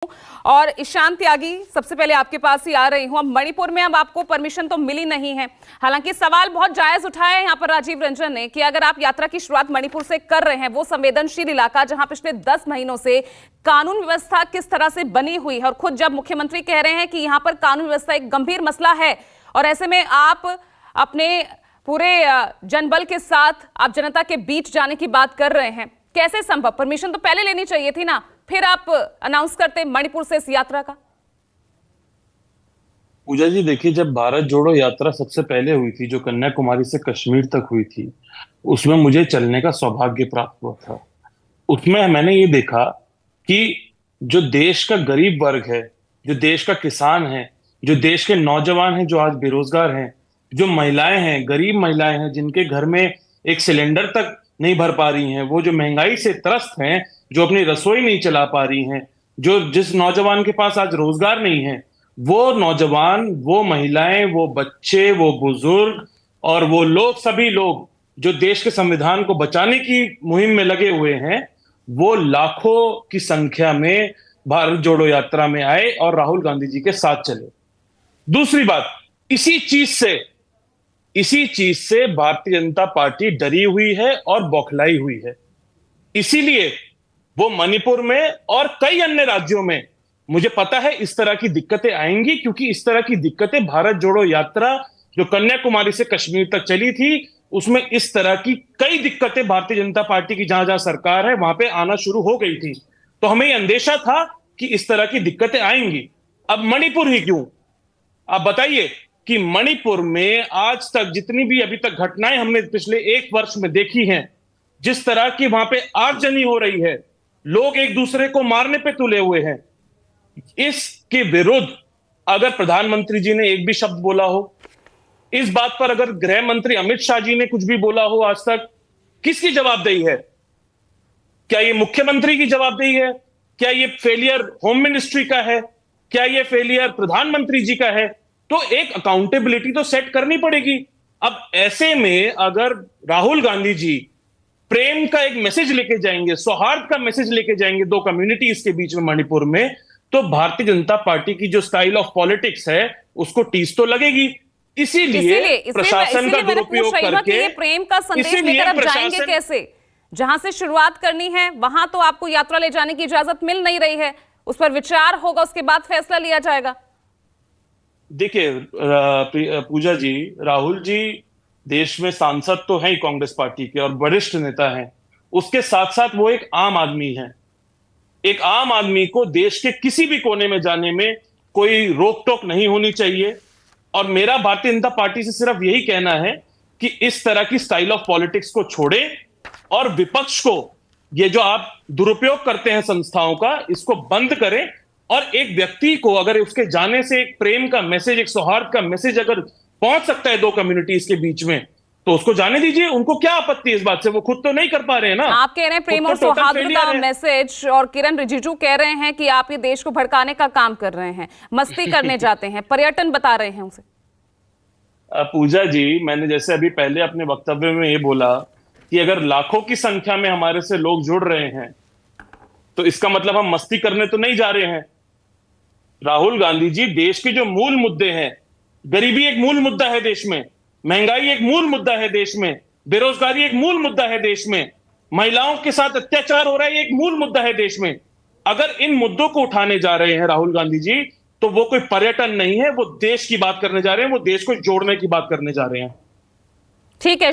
और ईशान त्यागी, सबसे पहले आपके पास ही आ रही हूं। अब मणिपुर में अब आपको परमिशन तो मिली नहीं है, हालांकि सवाल बहुत जायज उठाया है यहां पर राजीव रंजन ने कि अगर आप यात्रा की शुरुआत मणिपुर से कर रहे हैं, वो संवेदनशील इलाका जहां पिछले 10 महीनों से कानून व्यवस्था किस तरह से बनी हुई है, और खुद जब मुख्यमंत्री कह रहे हैं कि यहां पर कानून व्यवस्था एक गंभीर मसला है, और ऐसे में आप अपने पूरे जनबल के साथ आप जनता के बीच जाने की बात कर रहे हैं, कैसे संभव? परमिशन तो पहले लेनी चाहिए थी ना, फिर आप अनाउंस करते मणिपुर से इस यात्रा का। पूजा जी, देखिए, जब भारत जोड़ो यात्रा सबसे पहले हुई थी, जो कन्याकुमारी से कश्मीर तक हुई थी, उसमें मुझे चलने का सौभाग्य प्राप्त हुआ था। उसमें मैंने ये देखा कि जो देश का गरीब वर्ग है, जो देश का किसान है, जो देश के नौजवान हैं जो आज बेरोजगार हैं, जो महिलाएं हैं, गरीब महिलाएं हैं जिनके घर में एक सिलेंडर तक नहीं भर पा रही हैं, वो जो महंगाई से त्रस्त हैं, जो अपनी रसोई नहीं चला पा रही हैं, जो जिस नौजवान के पास आज रोजगार नहीं है, वो नौजवान, वो महिलाएं, वो बच्चे, वो बुजुर्ग और वो लोग, सभी लोग जो देश के संविधान को बचाने की मुहिम में लगे हुए हैं, वो लाखों की संख्या में भारत जोड़ो यात्रा में आए और राहुल गांधी जी के साथ चले। दूसरी बात, इसी चीज से भारतीय जनता पार्टी डरी हुई है और बौखलाई हुई है। इसीलिए वो मणिपुर में और कई अन्य राज्यों में, मुझे पता है इस तरह की दिक्कतें आएंगी, क्योंकि इस तरह की दिक्कतें भारत जोड़ो यात्रा जो कन्याकुमारी से कश्मीर तक चली थी, उसमें इस तरह की कई दिक्कतें भारतीय जनता पार्टी की जहां जहां सरकार है वहां पे आना शुरू हो गई थी। तो हमें यह अंदेशा था कि इस तरह की दिक्कतें आएंगी। अब मणिपुर ही क्यों? आप बताइए कि मणिपुर में आज तक जितनी भी अभी तक घटनाएं हमने पिछले 1 वर्ष में देखी हैं, जिस तरह की वहां पे आगजनी हो रही है, लोग एक दूसरे को मारने पे तुले हुए हैं, इसके विरुद्ध अगर प्रधानमंत्री जी ने एक भी शब्द बोला हो, इस बात पर अगर गृह मंत्री अमित शाह जी ने कुछ भी बोला हो आज तक, किसकी जवाबदेही है? क्या ये मुख्यमंत्री की जवाबदेही है? क्या ये फेलियर होम मिनिस्ट्री का है? क्या ये फेलियर प्रधानमंत्री जी का है? तो एक अकाउंटेबिलिटी तो सेट करनी पड़ेगी। अब ऐसे में अगर राहुल गांधी जी प्रेम का एक मैसेज लेके जाएंगे, सौहार्द का मैसेज लेके जाएंगे दो कम्युनिटीज के बीच में मणिपुर में, तो भारतीय जनता पार्टी की जो स्टाइल ऑफ पॉलिटिक्स है उसको टीस तो लगेगी। इसीलिए प्रशासन का दुरुपयोग करके, ये प्रेम का संदेश लेकर आप जाएंगे कैसे? जहां से शुरुआत करनी है वहां तो आपको यात्रा ले जाने की इजाजत मिल नहीं रही है, उस पर विचार होगा, उसके बाद फैसला लिया जाएगा। देखिए पूजा जी, राहुल जी देश में सांसद तो हैं ही कांग्रेस पार्टी के और वरिष्ठ नेता हैं, उसके साथ साथ वो एक आम आदमी है। एक आम आदमी को देश के किसी भी कोने में जाने में कोई रोक टोक नहीं होनी चाहिए। और मेरा भारतीय जनता पार्टी से सिर्फ यही कहना है कि इस तरह की स्टाइल ऑफ पॉलिटिक्स को छोड़े और विपक्ष को, ये जो आप दुरुपयोग करते हैं संस्थाओं का, इसको बंद करें। और एक व्यक्ति को अगर उसके जाने से एक प्रेम का मैसेज, एक सौहार्द का मैसेज अगर पहुंच सकता है दो कम्युनिटीज के बीच में, तो उसको जाने दीजिए। उनको क्या आपत्ति इस बात से? वो खुद तो नहीं कर पा रहे हैं ना। आप कह रहे हैं प्रेम और सौहार्द का मैसेज, और किरण रिजिजू कह रहे हैं कि आप ये देश को भड़काने का काम कर रहे हैं, मस्ती करने जाते हैं, पर्यटन बता रहे हैं उसे। पूजा जी, मैंने जैसे अभी पहले अपने वक्तव्य में ये बोला कि अगर लाखों की संख्या में हमारे से लोग जुड़ रहे हैं, तो इसका मतलब हम मस्ती करने तो नहीं जा रहे हैं। राहुल गांधी जी, देश के जो मूल मुद्दे हैं, गरीबी एक मूल मुद्दा है देश में, महंगाई एक मूल मुद्दा है देश में, बेरोजगारी एक मूल मुद्दा है देश में, महिलाओं के साथ अत्याचार हो रहा है, एक मूल मुद्दा है देश में। अगर इन मुद्दों को उठाने जा रहे हैं राहुल गांधी जी, तो वो कोई पर्यटन नहीं है, वो देश की बात करने जा रहे हैं, वो देश को जोड़ने की बात करने जा रहे हैं। ठीक है।